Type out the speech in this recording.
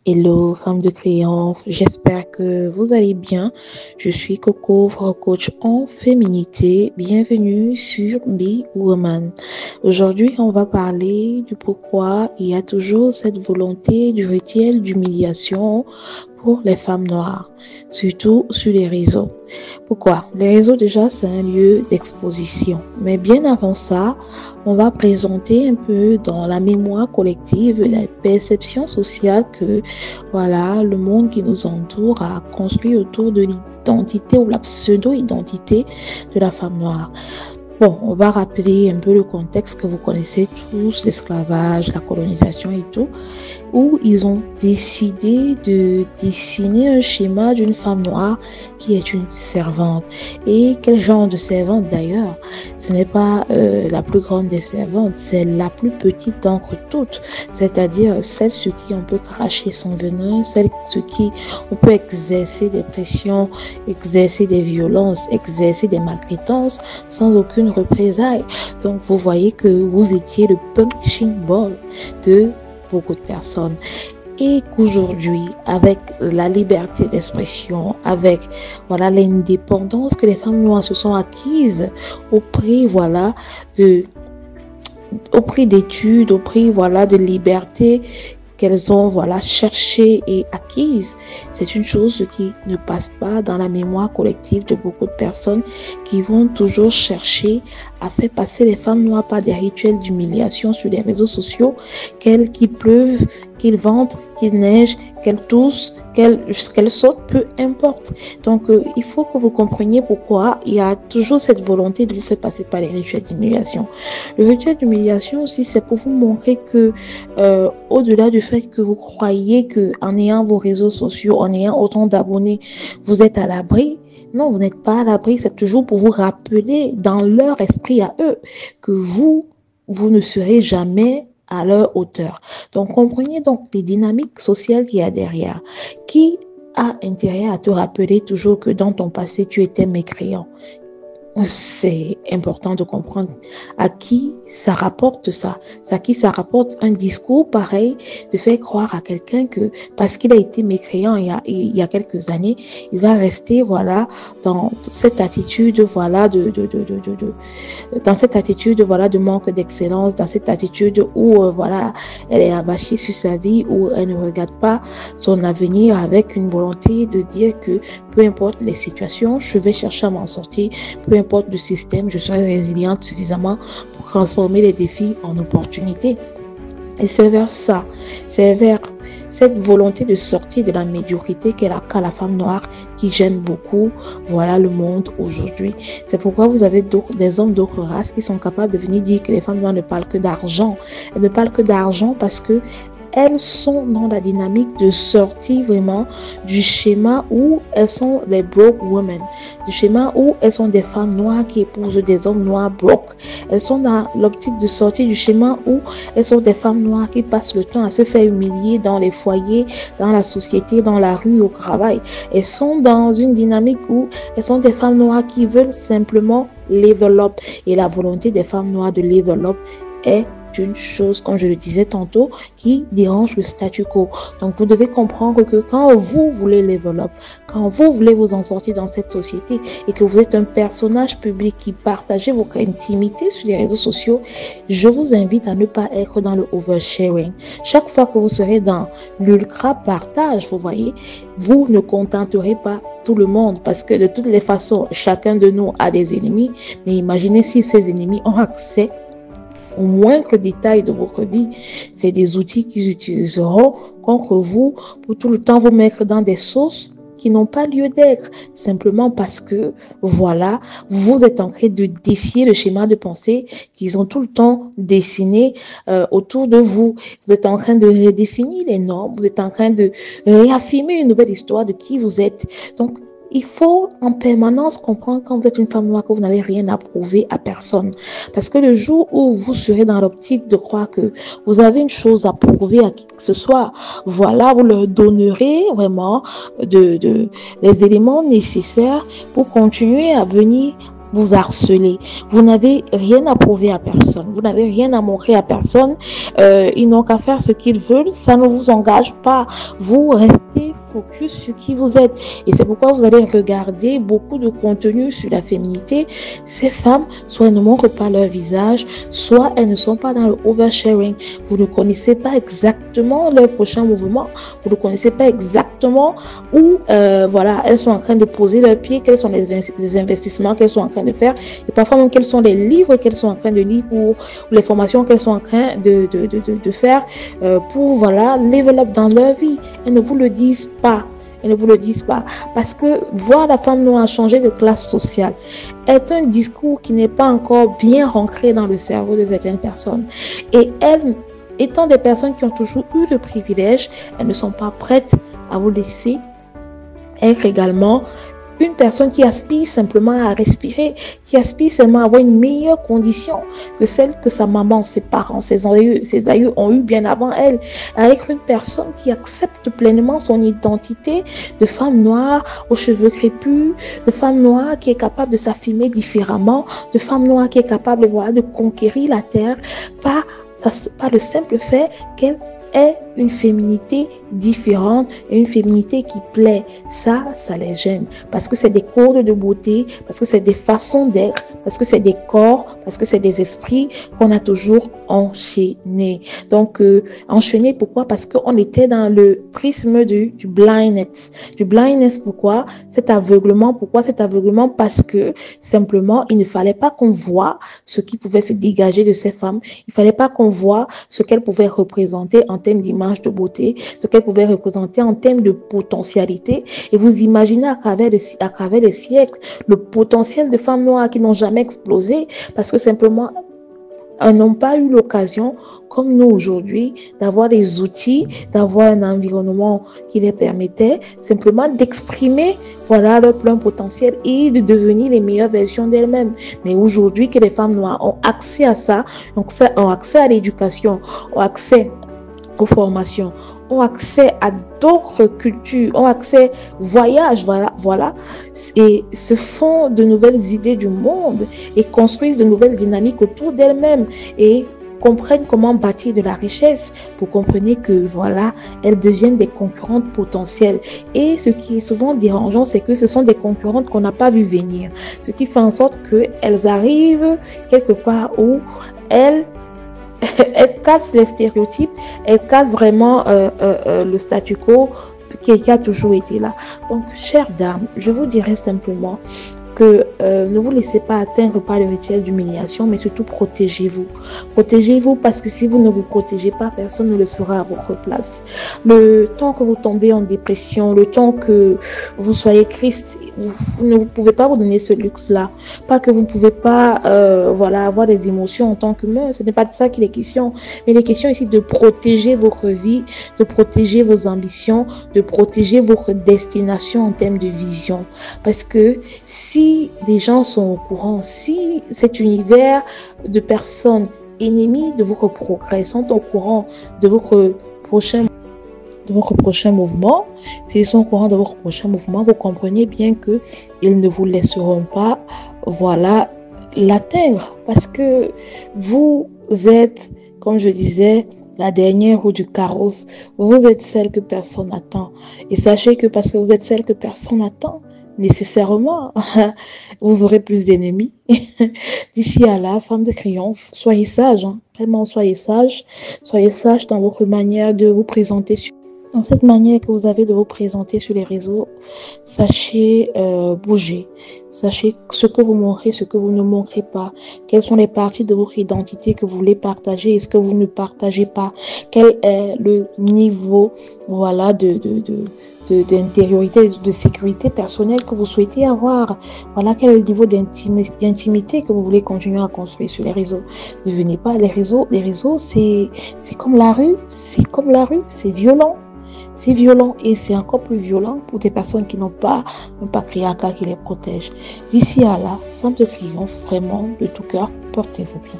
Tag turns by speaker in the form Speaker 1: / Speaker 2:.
Speaker 1: Hello, femme de triomphe, j'espère que vous allez bien. Je suis Coco, votre coach en féminité. Bienvenue sur Be Woman. Aujourd'hui, on va parler du pourquoi il y a toujours cette volonté du rituel d'humiliation pour les femmes noires, surtout sur les réseaux. Pourquoi? Les réseaux, déjà, c'est un lieu d'exposition. Mais bien avant ça, on va présenter un peu dans la mémoire collective la perception sociale que, voilà, le monde qui nous entoure a construit autour de l'identité ou la pseudo-identité de la femme noire. Bon, on va rappeler un peu le contexte que vous connaissez tous, l'esclavage, la colonisation et tout, où ils ont décidé de dessiner un schéma d'une femme noire qui est une servante. Et quel genre de servante d'ailleurs? Ce n'est pas la plus grande des servantes, c'est la plus petite d'entre toutes, c'est-à-dire celle sur qui on peut cracher son venin, celle sur qui on peut exercer des pressions, exercer des violences, exercer des maltraitances sans aucune représailles. Donc vous voyez que vous étiez le punching ball de beaucoup de personnes et qu'aujourd'hui, avec la liberté d'expression, avec voilà l'indépendance que les femmes noires se sont acquises au prix d'études, au prix de liberté qu'elles ont cherché et acquise, c'est une chose qui ne passe pas dans la mémoire collective de beaucoup de personnes qui vont toujours chercher à faire passer les femmes noires par des rituels d'humiliation sur les réseaux sociaux, qu'il pleuve, qu'il vente, qu'il neige, qu'elles toussent, qu'elles sautent, peu importe. Donc, il faut que vous compreniez pourquoi il y a toujours cette volonté de vous faire passer par les rituels d'humiliation. Le rituel d'humiliation aussi, c'est pour vous montrer que, au-delà du fait que vous croyez que en ayant vos réseaux sociaux, en ayant autant d'abonnés, vous êtes à l'abri. Non, vous n'êtes pas à l'abri, c'est toujours pour vous rappeler dans leur esprit à eux que vous ne serez jamais à leur hauteur. Donc, comprenez donc les dynamiques sociales qu'il y a derrière. Qui a intérêt à te rappeler toujours que dans ton passé, tu étais mécréant? C'est important de comprendre à qui ça rapporte ça. À qui ça rapporte un discours pareil, de faire croire à quelqu'un que parce qu'il a été mécréant il y a quelques années, il va rester dans cette attitude dans cette attitude de manque d'excellence, dans cette attitude où elle est abâchée sur sa vie, où elle ne regarde pas son avenir avec une volonté de dire que peu importe les situations, je vais chercher à m'en sortir, peu importe le système, je serai résiliente suffisamment pour transformer les défis en opportunités. Et c'est vers ça, c'est vers cette volonté de sortir de la médiocrité qu'a la femme noire qui gêne beaucoup, le monde aujourd'hui. C'est pourquoi vous avez des hommes d'autres races qui sont capables de venir dire que les femmes noires ne parlent que d'argent. Elles ne parlent que d'argent parce que elles sont dans la dynamique de sortir vraiment du schéma où elles sont des broke women, du schéma où elles sont des femmes noires qui épousent des hommes noirs broke. Elles sont dans l'optique de sortir du schéma où elles sont des femmes noires qui passent le temps à se faire humilier dans les foyers, dans la société, dans la rue, au travail. Elles sont dans une dynamique où elles sont des femmes noires qui veulent simplement level up. Et la volonté des femmes noires de level up est une chose, comme je le disais tantôt, qui dérange le statu quo. Donc, vous devez comprendre que quand vous voulez level up, quand vous voulez vous en sortir dans cette société et que vous êtes un personnage public qui partagez votre intimité sur les réseaux sociaux, je vous invite à ne pas être dans le oversharing. Chaque fois que vous serez dans l'ultra partage, vous ne contenterez pas tout le monde parce que de toutes les façons, chacun de nous a des ennemis. Mais imaginez si ces ennemis ont accès au moindre détail de votre vie. C'est des outils qu'ils utiliseront contre vous pour tout le temps vous mettre dans des sauces qui n'ont pas lieu d'être, simplement parce que, vous êtes en train de défier le schéma de pensée qu'ils ont tout le temps dessiné autour de vous. Vous êtes en train de redéfinir les normes, vous êtes en train de réaffirmer une nouvelle histoire de qui vous êtes. Donc, il faut en permanence comprendre quand vous êtes une femme noire que vous n'avez rien à prouver à personne. Parce que le jour où vous serez dans l'optique de croire que vous avez une chose à prouver à qui que ce soit, vous leur donnerez vraiment les éléments nécessaires pour continuer à venir vous harceler. Vous n'avez rien à prouver à personne. Vous n'avez rien à montrer à personne. Ils n'ont qu'à faire ce qu'ils veulent. Ça ne vous engage pas. Vous restez focus sur qui vous êtes. Et c'est pourquoi vous allez regarder beaucoup de contenu sur la féminité. Ces femmes, soit elles ne montrent pas leur visage, soit elles ne sont pas dans le oversharing. Vous ne connaissez pas exactement leur prochain mouvement. Vous ne connaissez pas exactement où voilà, elles sont en train de poser leurs pieds, quels sont les investissements qu'elles sont en train de faire, et parfois même quels sont les livres qu'elles sont en train de lire ou les formations qu'elles sont en train de faire pour voilà, level up dans leur vie. Elles ne vous le disent pas. Elles ne vous le disent pas. Parce que voir la femme noire changer de classe sociale est un discours qui n'est pas encore bien ancré dans le cerveau de certaines personnes. Et elles, étant des personnes qui ont toujours eu le privilège, elles ne sont pas prêtes à vous laisser être également une personne qui aspire simplement à respirer, qui aspire seulement à avoir une meilleure condition que celle que sa maman, ses parents, ses aïeux ont eu bien avant elle. À être une personne qui accepte pleinement son identité de femme noire aux cheveux crépus, de femme noire qui est capable de s'affirmer différemment, de femme noire qui est capable voilà, de conquérir la terre par le simple fait qu'elle est une féminité différente et une féminité qui plaît. Ça les gêne. Parce que c'est des codes de beauté, parce que c'est des façons d'être, parce que c'est des corps, parce que c'est des esprits qu'on a toujours enchaînés. Donc, enchaînés, pourquoi? Parce qu'on était dans le prisme du blindness. Du blindness, pourquoi? Cet aveuglement. Pourquoi cet aveuglement? Parce que, simplement, il ne fallait pas qu'on voit ce qui pouvait se dégager de ces femmes. Il ne fallait pas qu'on voit ce qu'elles pouvaient représenter en termes d'image de beauté, ce qu'elle pouvait représenter en termes de potentialité. Et vous imaginez à travers les siècles, le potentiel de femmes noires qui n'ont jamais explosé parce que simplement elles n'ont pas eu l'occasion, comme nous aujourd'hui, d'avoir des outils, d'avoir un environnement qui les permettait simplement d'exprimer voilà, leur plein potentiel et de devenir les meilleures versions d'elles-mêmes. Mais aujourd'hui que les femmes noires ont accès à ça, ont accès à l'éducation, ont accès aux formations, ont accès à d'autres cultures, ont accès au voyage, voilà, et se font de nouvelles idées du monde et construisent de nouvelles dynamiques autour d'elles-mêmes et comprennent comment bâtir de la richesse. Vous comprenez que voilà, elles deviennent des concurrentes potentielles. Et ce qui est souvent dérangeant, c'est que ce sont des concurrentes qu'on n'a pas vu venir. Ce qui fait en sorte qu'elles arrivent quelque part où elles cassent les stéréotypes, elles cassent vraiment le statu quo qui a toujours été là. Donc, chères dames, je vous dirais simplement que ne vous laissez pas atteindre par le rituel d'humiliation, mais surtout protégez-vous. Protégez-vous parce que si vous ne vous protégez pas, personne ne le fera à votre place. Le temps que vous tombez en dépression, le temps que vous soyez triste, vous ne pouvez pas vous donner ce luxe-là. Pas que vous ne pouvez pas voilà, avoir des émotions en tant qu'humain. Ce n'est pas de ça qu'il est question. Mais il est question ici de protéger votre vie, de protéger vos ambitions, de protéger votre destination en termes de vision. Parce que si des gens sont au courant, si cet univers de personnes ennemies de votre progrès sont au courant de votre prochain mouvement, s'ils sont au courant de votre prochain mouvement, vous comprenez bien que ils ne vous laisseront pas, voilà, l'atteindre parce que vous êtes, comme je disais, la dernière roue du carrosse. Vous êtes celle que personne n'attend. Et sachez que parce que vous êtes celle que personne n'attend, nécessairement, vous aurez plus d'ennemis. D'ici à là, femme de triomphe, soyez sage, hein. Vraiment, soyez sage dans votre manière de vous présenter dans cette manière que vous avez de vous présenter sur les réseaux. Sachez bouger, sachez ce que vous montrez, ce que vous ne montrez pas, quelles sont les parties de votre identité que vous voulez partager et ce que vous ne partagez pas, quel est le niveau voilà d'intériorité, de sécurité personnelle que vous souhaitez avoir. Voilà quel est le niveau d'intimité que vous voulez continuer à construire sur les réseaux. Ne venez pas, les réseaux, c'est comme la rue, c'est violent. C'est violent et c'est encore plus violent pour des personnes qui n'ont pas un patriarcat qui les protège. D'ici à là, femme de triomphe, vraiment, de tout cœur, portez-vous bien.